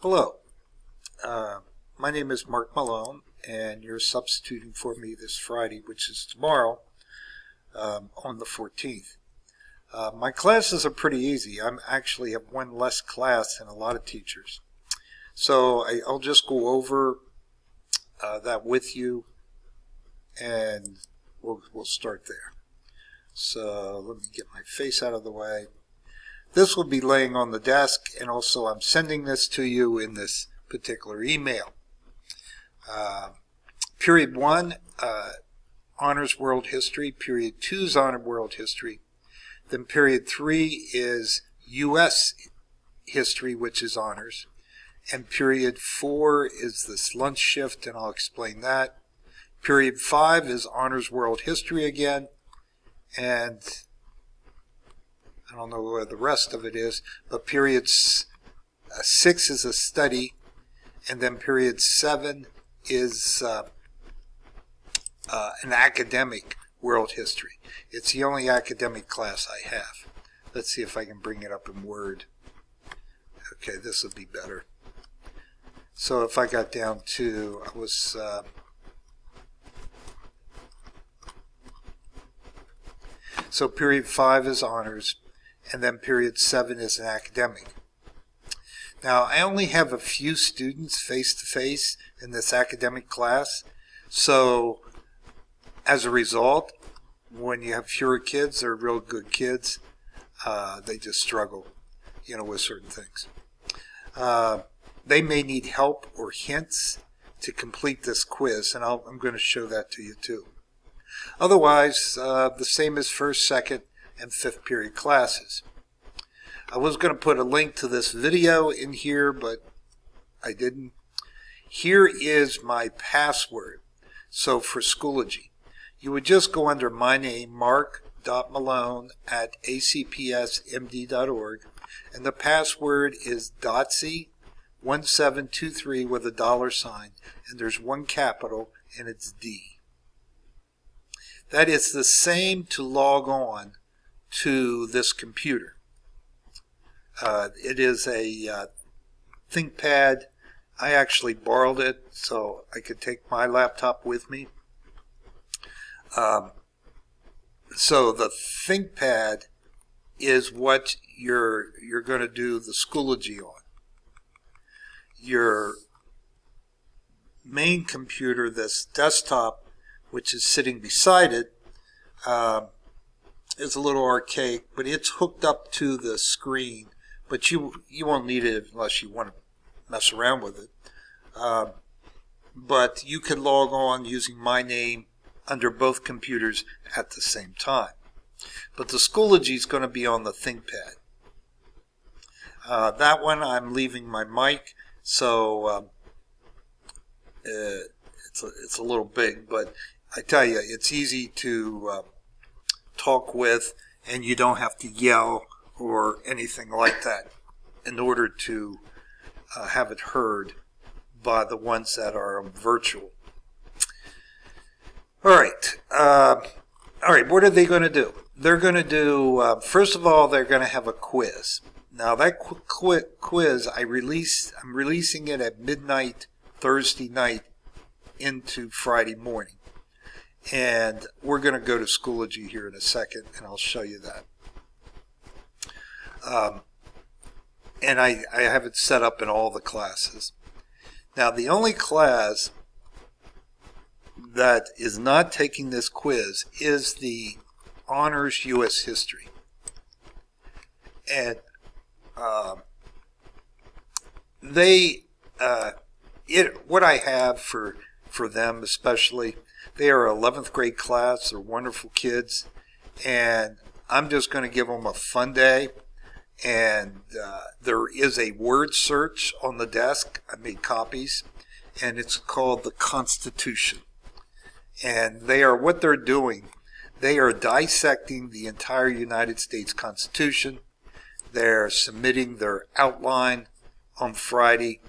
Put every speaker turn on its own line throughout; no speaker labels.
Hello, my name is Mark Malone, and you're substituting for me this Friday, which is tomorrow, on the 14th. My classes are pretty easy. I actually have one less class than a lot of teachers. So I'll just go over that with you, and we'll start there. So let me get my face out of the way. This will be laying on the desk, and also I'm sending this to you in this particular email. Period 1, Honors World History. Period 2 is Honor World History. Then Period 3 is U.S. History, which is Honors. And Period 4 is this lunch shift, and I'll explain that. Period 5 is Honors World History again. And I don't know where the rest of it is, but Period 6 is a study, and then Period 7 is an academic world history. It's the only academic class I have. Let's see if I can bring it up in Word. Okay, this will be better. So if I got down to, so Period 5 is Honors, and then Period 7 is an academic. Now, I only have a few students face-to-face in this academic class, so as a result, when you have fewer kids, they're real good kids. They just struggle, with certain things. They may need help or hints to complete this quiz, and I'm going to show that to you too. Otherwise, the same as first, second, and fifth period classes. I was going to put a link to this video in here, but I didn't. Here is my password. So for Schoology, you would just go under my name, mark.malone@acpsmd.org, and the password is DOTC1723 with a $, and there's one capital, and it's D. That is the same to log on to this computer. It is a ThinkPad. I actually borrowed it so I could take my laptop with me. So the ThinkPad is what you're going to do the Schoology on. Your main computer, this desktop, which is sitting beside it, is a little archaic, but it's hooked up to the screen. But you won't need it unless you want to mess around with it. But you can log on using my name under both computers at the same time. But the Schoology is going to be on the ThinkPad. That one I'm leaving my mic, so it's a little big, but I tell you, it's easy to talk with, and you don't have to yell or anything like that in order to have it heard by the ones that are virtual. All right, what are they going to do? They're going to do, first of all, they're going to have a quiz. Now that quiz, I'm releasing it at midnight Thursday night into Friday morning. And we're going to go to Schoology here in a second, and I'll show you that. And I have it set up in all the classes. Now, the only class that is not taking this quiz is the Honors U.S. History. And what I have for them especially, they are 11th grade class. They're wonderful kids. And I'm just going to give them a fun day. And there is a word search on the desk. I made copies. And it's called the Constitution. And what they're doing, they are dissecting the entire United States Constitution. They're submitting their outline on Friday.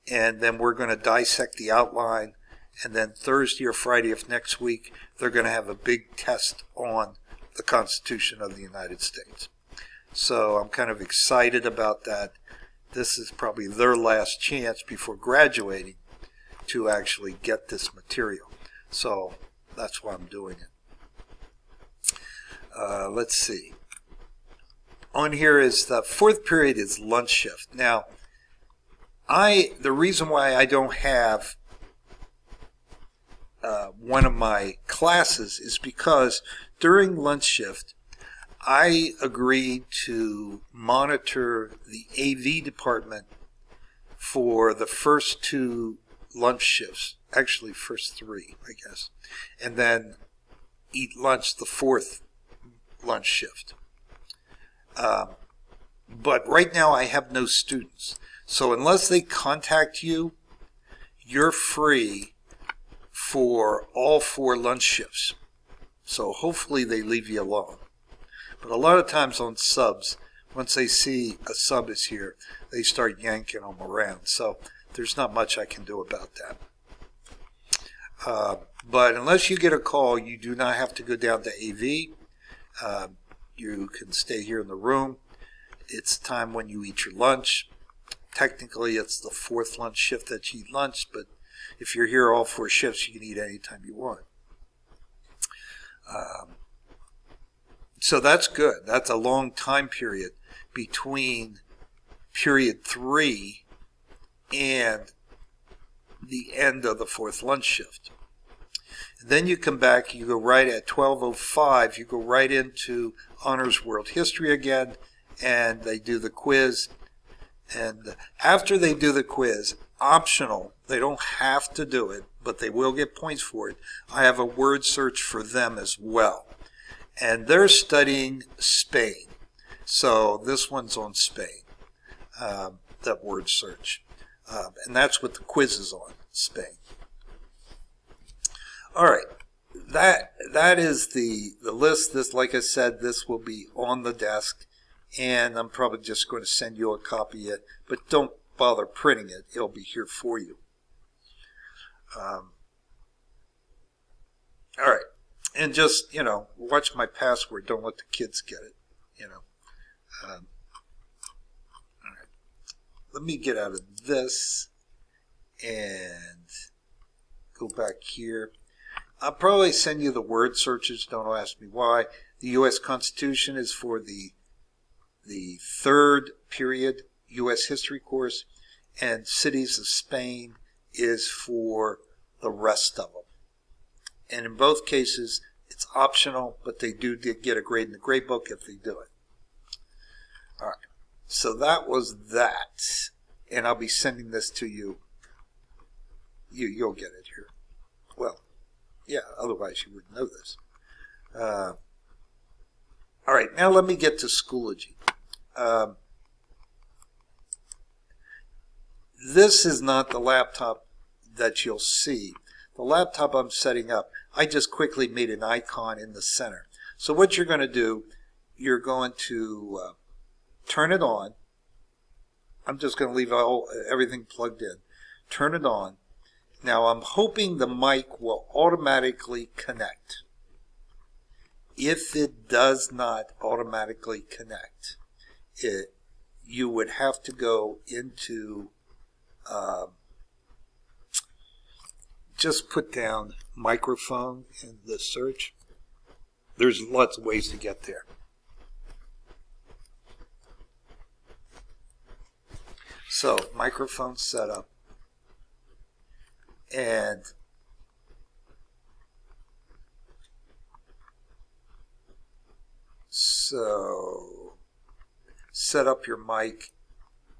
And then we're going to dissect the outline. And then Thursday or Friday of next week, they're going to have a big test on the Constitution of the United States. So I'm kind of excited about that. this is probably their last chance before graduating to actually get this material. So that's why I'm doing it. Let's see. On here is the fourth period is lunch shift. Now, the reason why I don't have one of my classes is because during lunch shift, I agreed to monitor the AV department for the first 2 lunch shifts, actually first 3, I guess, and then eat lunch the 4th lunch shift. But right now I have no students. So unless they contact you, you're free for all 4 lunch shifts. So hopefully they leave you alone. But a lot of times on subs, once they see a sub is here, they start yanking them around. So there's not much I can do about that. But unless you get a call, you do not have to go down to AV. You can stay here in the room. It's time when you eat your lunch. Technically, it's the 4th lunch shift that you eat lunch, but if you're here all 4 shifts, you can eat anytime you want. So that's good. That's a long time period between period 3 and the end of the 4th lunch shift. And then you come back, you go right at 12:05, you go right into Honors World History again, and they do the quiz. And after they do the quiz, optional, they don't have to do it, but they will get points for it. I have a word search for them as well. And they're studying Spain. So this one's on Spain, that word search. And that's what the quiz is on, Spain. All right. That is the list. This, like I said, this will be on the desk. And I'm probably just going to send you a copy of it, but don't bother printing it. It'll be here for you. All right. And just, watch my password. Don't let the kids get it, all right. Let me get out of this and go back here. I'll probably send you the word searches. Don't ask me why. The U.S. Constitution is for the 3rd period U.S. history course, and Cities of Spain is for the rest of them. And in both cases, it's optional, but they do get a grade in the grade book if they do it. All right, so that was that, and I'll be sending this to you. You'll get it here. Well, yeah, otherwise you wouldn't know this. All right, now let me get to Schoology. This is not the laptop that you'll see. The laptop I'm setting up, I just quickly made an icon in the center. So what you're going to do, you're going to turn it on. I'm just going to leave everything plugged in. Turn it on. Now I'm hoping the mic will automatically connect. If it does not automatically connect, you would have to go into just put down microphone in the search. There's lots of ways to get there. So microphone setup, and so set up your mic.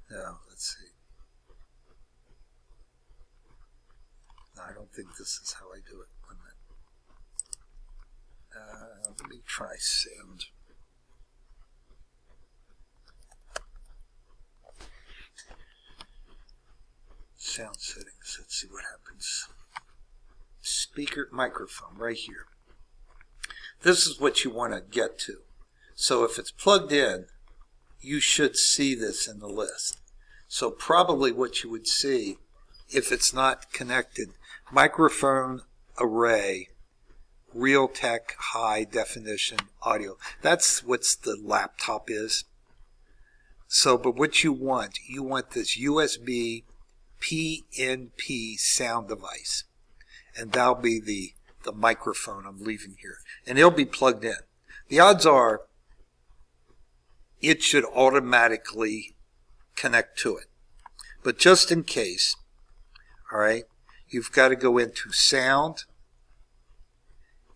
Now let's see. No, I don't think this is how I do it. 1 minute. Let me try sound. Sound settings. Let's see what happens. Speaker, microphone, right here. This is what you want to get to. So if it's plugged in, you should see this in the list. So probably what you would see, if it's not connected, microphone array, Realtek high definition audio. That's what the laptop is. So, but what you want this USB PNP sound device. And that'll be the microphone I'm leaving here. And it'll be plugged in. The odds are it should automatically connect to it. But just in case, all right, you've got to go into sound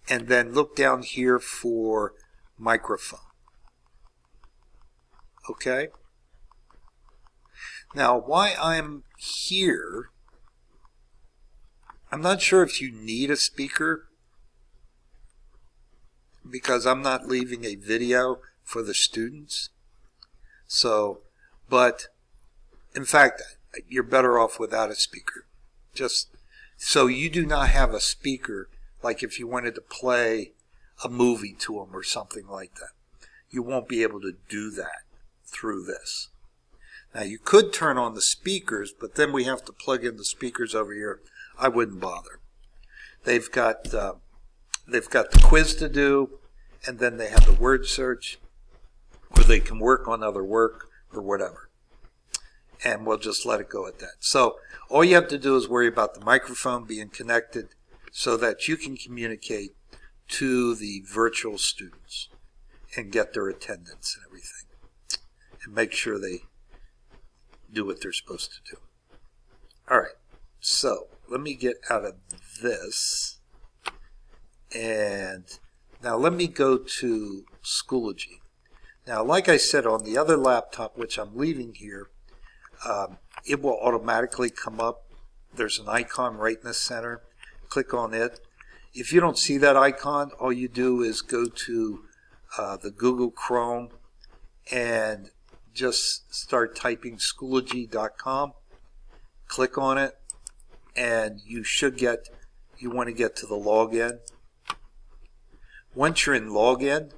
and then look down here for microphone. Okay? Now, why I'm here, I'm not sure if you need a speaker because I'm not leaving a video for the students. So, but in fact, you're better off without a speaker. Just so you do not have a speaker, like if you wanted to play a movie to them or something like that. You won't be able to do that through this. Now you could turn on the speakers, but then we have to plug in the speakers over here. I wouldn't bother. They've got the quiz to do, and then they have the word search, or they can work on other work or whatever. And we'll just let it go at that. So all you have to do is worry about the microphone being connected so that you can communicate to the virtual students and get their attendance and everything. And make sure they do what they're supposed to do. All right. So let me get out of this. And now let me go to Schoology. Now, like I said, on the other laptop, which I'm leaving here, it will automatically come up. There's an icon right in the center. Click on it. If you don't see that icon, all you do is go to the Google Chrome and just start typing Schoology.com. Click on it, and you want to get to the login. Once you're in login,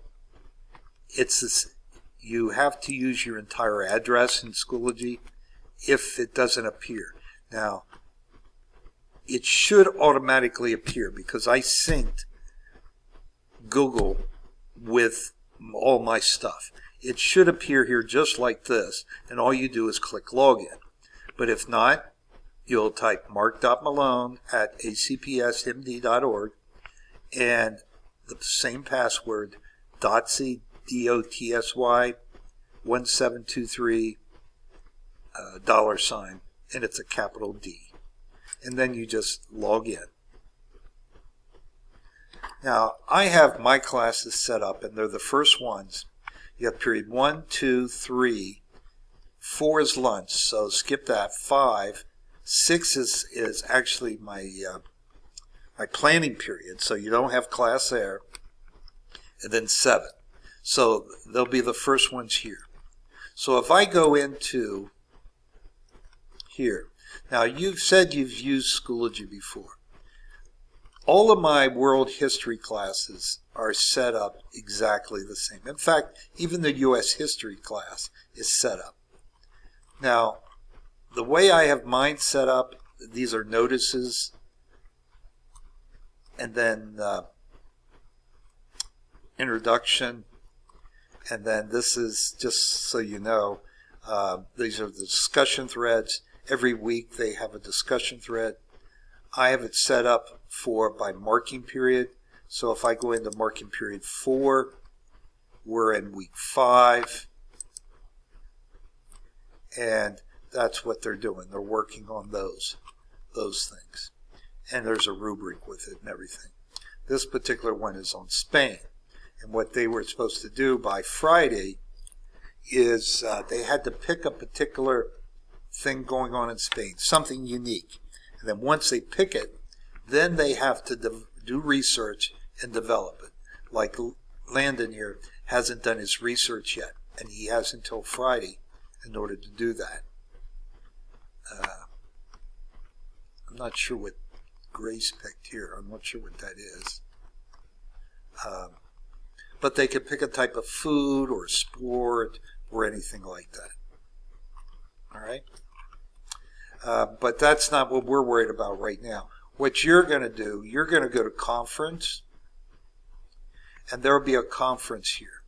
you have to use your entire address in Schoology if it doesn't appear. Now, it should automatically appear because I synced Google with all my stuff. It should appear here just like this, and all you do is click login. But if not, you'll type mark.malone@acpsmd.org and the same password, DOTSY, DOTSY, 1723, $, and it's a capital D. And then you just log in. Now, I have my classes set up, and they're the first ones. You have period 1, 2, 3, 4 is lunch, so skip that. 5, 6 is actually my planning period, so you don't have class there. And then 7. So they'll be the first ones here. So if I go into here, now you've said you've used Schoology before. All of my world history classes are set up exactly the same. In fact, even the U.S. history class is set up. Now, the way I have mine set up, these are notices, and then introduction, and then this is, just so you know, these are the discussion threads. Every week they have a discussion thread. I have it set up by marking period. So if I go into marking period 4, we're in week 5. And that's what they're doing. They're working on those things. And there's a rubric with it and everything. This particular one is on Spain. And what they were supposed to do by Friday is they had to pick a particular thing going on in Spain, something unique. And then once they pick it, then they have to do research and develop it. Like Landon here hasn't done his research yet, and he has until Friday in order to do that. I'm not sure what Grace picked here. I'm not sure what that is. But they could pick a type of food or sport or anything like that. All right? But that's not what we're worried about right now. What you're going to do, you're going to go to conference, and there will be a conference here.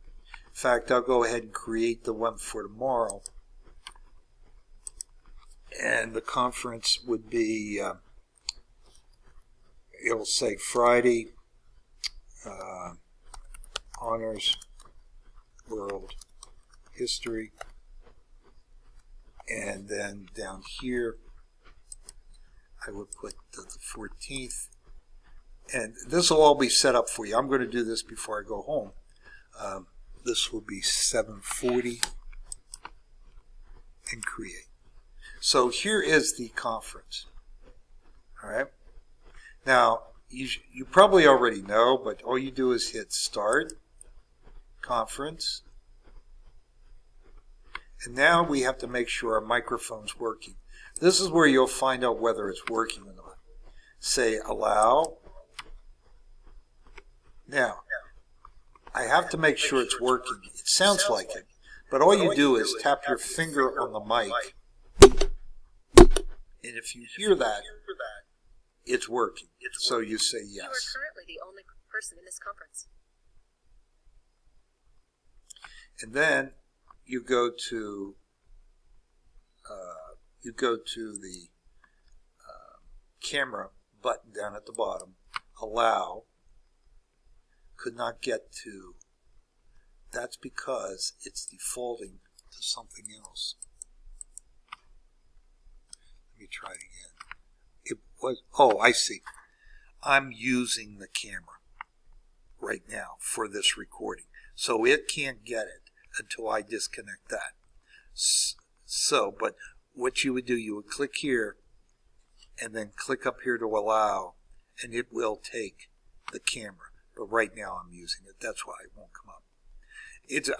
In fact, I'll go ahead and create the one for tomorrow And the conference would be, it'll say Friday, Honors World History. And then down here, I would put the 14th. And this will all be set up for you. I'm going to do this before I go home. This will be 7:40 and create. So here is the conference. All right. Now, you probably already know, but all you do is hit Start, Conference. And now we have to make sure our microphone's working. This is where you'll find out whether it's working or not. Say Allow. Now, I have to make sure it's working. It sounds like it, but all you do is tap your finger on the mic. And if you hear that, it's working. So you say yes.
You are currently the only person in this conference.
And then you go to the camera button down at the bottom. Allow. Could not get to. That's because it's defaulting to something else. Let me try it again. It was, oh, I see. I'm using the camera right now for this recording. So it can't get it until I disconnect that. So, but what you would do, you would click here and then click up here to allow, and it will take the camera. But right now I'm using it. That's why it won't come up.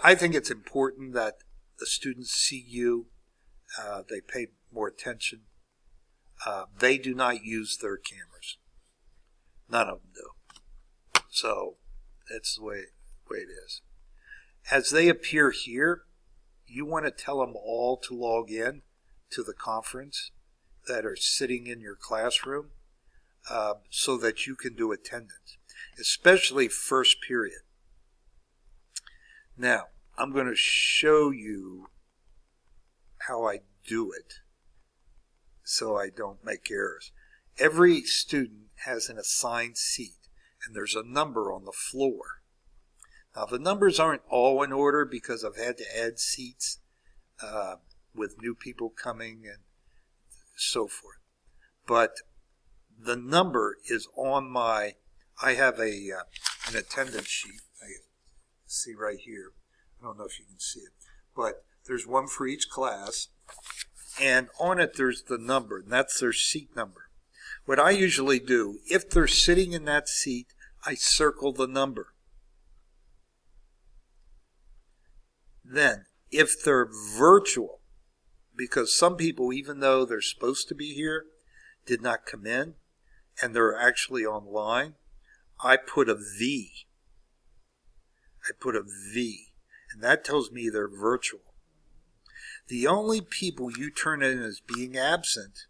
I think it's important that the students see you. They pay more attention. They do not use their cameras. None of them do. So that's the way it is. As they appear here, you want to tell them all to log in to the conference that are sitting in your classroom so that you can do attendance, especially first period. Now, I'm going to show you how I do it so I don't make errors. Every student has an assigned seat, and there's a number on the floor. Now, the numbers aren't all in order because I've had to add seats with new people coming and so forth. But the number is on my, I have an attendance sheet. I see right here. I don't know if you can see it. But there's one for each class. And on it there's the number, and that's their seat number. What I usually do, if they're sitting in that seat, I circle the number. Then, if they're virtual, because some people, even though they're supposed to be here, did not come in, and they're actually online, I put a V. I put a V, and that tells me they're virtual. The only people you turn in as being absent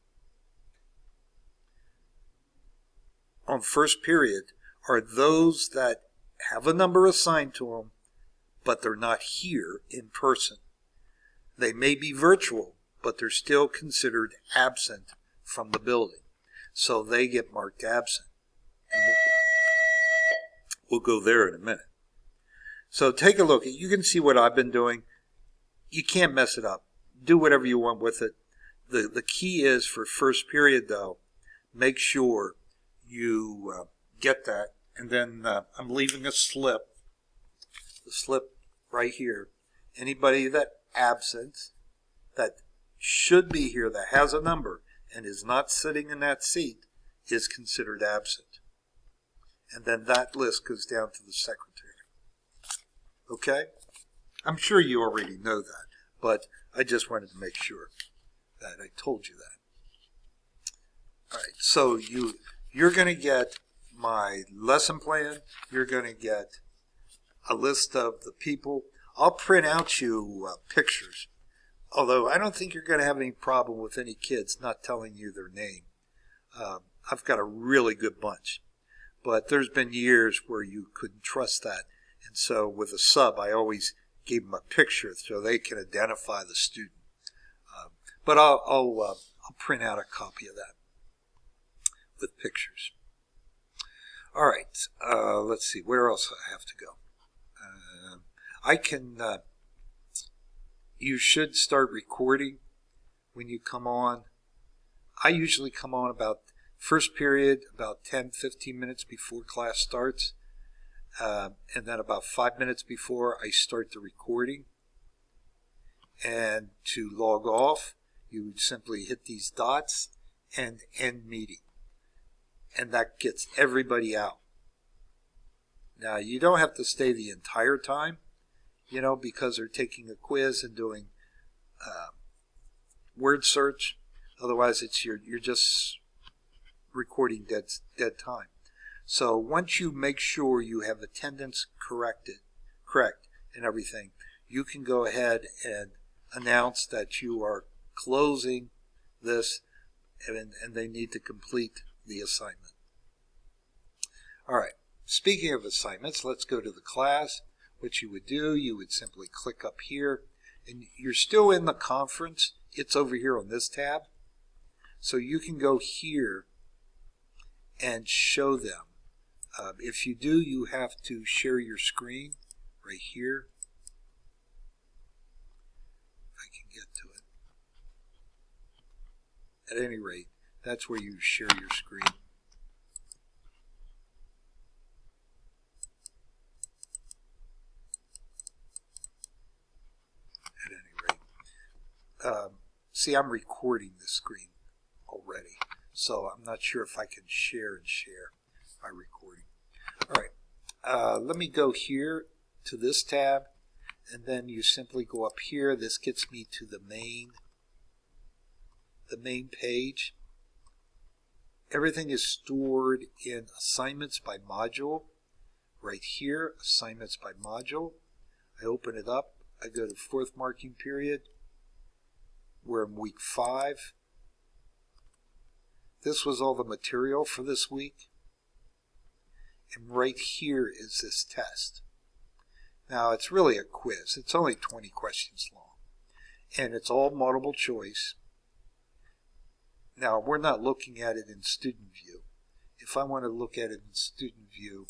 on first period are those that have a number assigned to them, but they're not here in person. They may be virtual, but they're still considered absent from the building. So they get marked absent. And we'll go there in a minute. So take a look. You can see what I've been doing. You can't mess it up. Do whatever you want with it. The key is for first period, though, make sure you get that. And then I'm leaving a slip. The slip right here. Anybody that absent, that should be here, that has a number, and is not sitting in that seat, is considered absent. And then that list goes down to the secretary. Okay? I'm sure you already know that, but I just wanted to make sure that I told you that. All right, so you're going to get my lesson plan. You're going to get a list of the people. I'll print out you pictures, although I don't think you're going to have any problem with any kids not telling you their name. I've got a really good bunch, but there's been years where you couldn't trust that. And so with a sub, I always gave them a picture so they can identify the student. But I'll I'll print out a copy of that with pictures. All right, let's see, where else I have to go? You should start recording when you come on. I usually come on about first period, about 10-15 minutes before class starts, and then about 5 minutes before I start the recording. And to log off, you would simply hit these dots and end meeting. And that gets everybody out. Now, you don't have to stay the entire time, because they're taking a quiz and doing word search. Otherwise, you're just recording dead time. So once you make sure you have attendance correct and everything, you can go ahead and announce that you are closing this and they need to complete the assignment. All right. Speaking of assignments, let's go to the class. What you would do, you would simply click up here, and you're still in the conference. It's over here on this tab. So you can go here and show them. If you do, you have to share your screen right here. If I can get to it. At any rate, that's where you share your screen. See, I'm recording the screen already, so I'm not sure if I can share my recording. All right, let me go here to this tab, and then you simply go up here. This gets me to the main page. Everything is stored in assignments by module. Right here, assignments by module. I open it up. I go to fourth marking period. We're in week 5. This was all the material for this week. And right here is this test. Now, it's really a quiz. It's only 20 questions long. And it's all multiple choice. Now, we're not looking at it in student view. If I want to look at it in student view,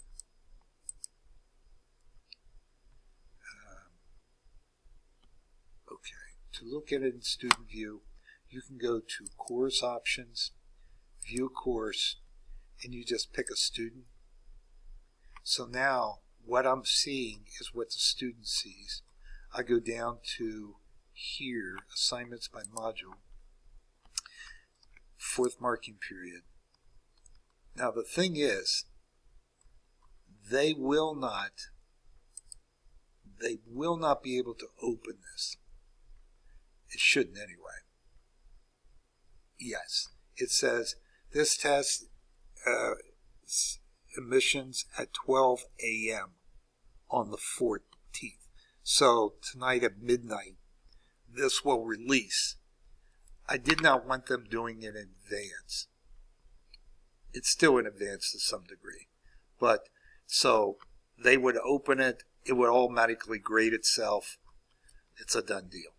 to look at it in student view, you can go to course options, view course, and you just pick a student. So now what I'm seeing is what the student sees. I go down to here, assignments by module, fourth marking period. Now the thing is, they will not be able to open this. It shouldn't anyway. Yes, it says this test emissions at 12 a.m. on the 14th. So tonight at midnight, this will release. I did not want them doing it in advance. It's still in advance to some degree. But so they would open it, it would automatically grade itself. It's a done deal.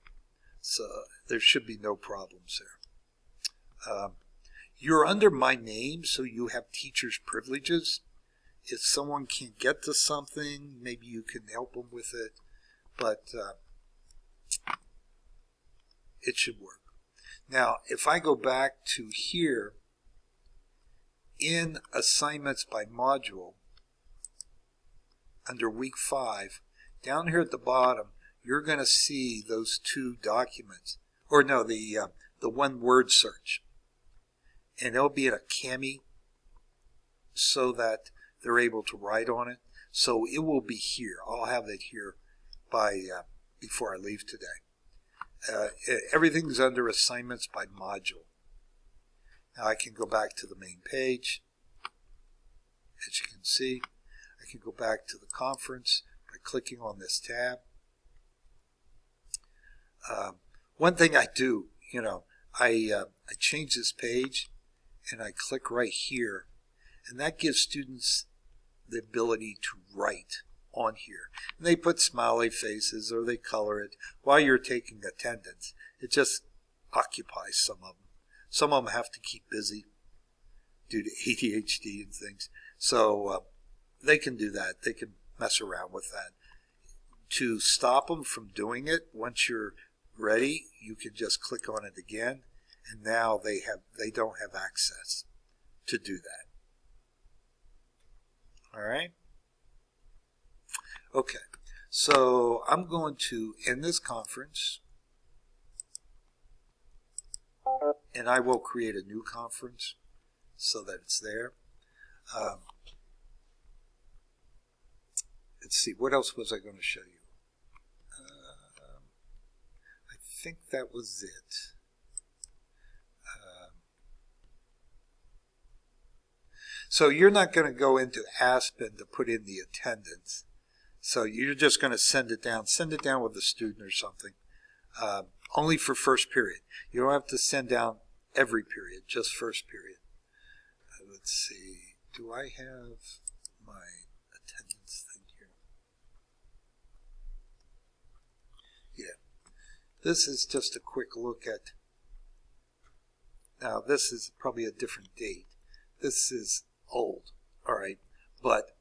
So there should be no problems there. You're under my name, so you have teacher's privileges. If someone can't get to something, maybe you can help them with it, but it should work. Now, if I go back to here, in assignments by module, under week 5, down here at the bottom, you're going to see those 2 documents, or no, the one word search. And it'll be in a Kami so that they're able to write on it. So it will be here. I'll have it here by before I leave today. Everything's under assignments by module. Now I can go back to the main page. As you can see, I can go back to the conference by clicking on this tab. One thing I do, I change this page and I click right here, and that gives students the ability to write on here. And they put smiley faces or they color it while you're taking attendance. It just occupies some of them. Some of them have to keep busy due to ADHD and things. So they can do that. They can mess around with that. To stop them from doing it, once you're ready, you can just click on it again, and now they don't have access to do that. All right? Okay. So I'm going to end this conference, and I will create a new conference so that it's there. Let's see, what else was I going to show you? I think that was it. So you're not going to go into Aspen to put in the attendance. So you're just going to send it down. Send it down with a student or something. Only for first period. You don't have to send down every period, just first period. Let's see. Do I have my attendance thing here? Yeah. This is just a quick look at. Now, this is probably a different date. This is old, all right, but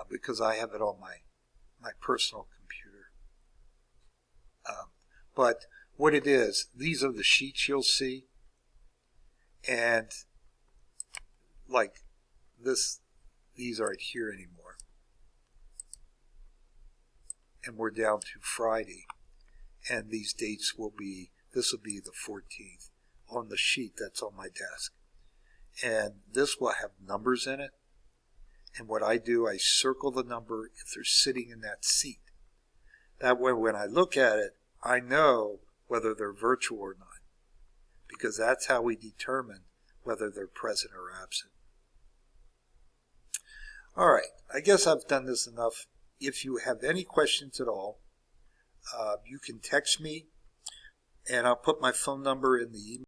because I have it on my personal computer. But what it is, these are the sheets you'll see, and like this, these aren't here anymore, and we're down to Friday, and these dates will be, this will be the 14th on the sheet that's on my desk. And this will have numbers in it. And what I do, I circle the number if they're sitting in that seat. That way, when I look at it, I know whether they're virtual or not. Because that's how we determine whether they're present or absent. All right, I guess I've done this enough. If you have any questions at all, you can text me, and I'll put my phone number in the email.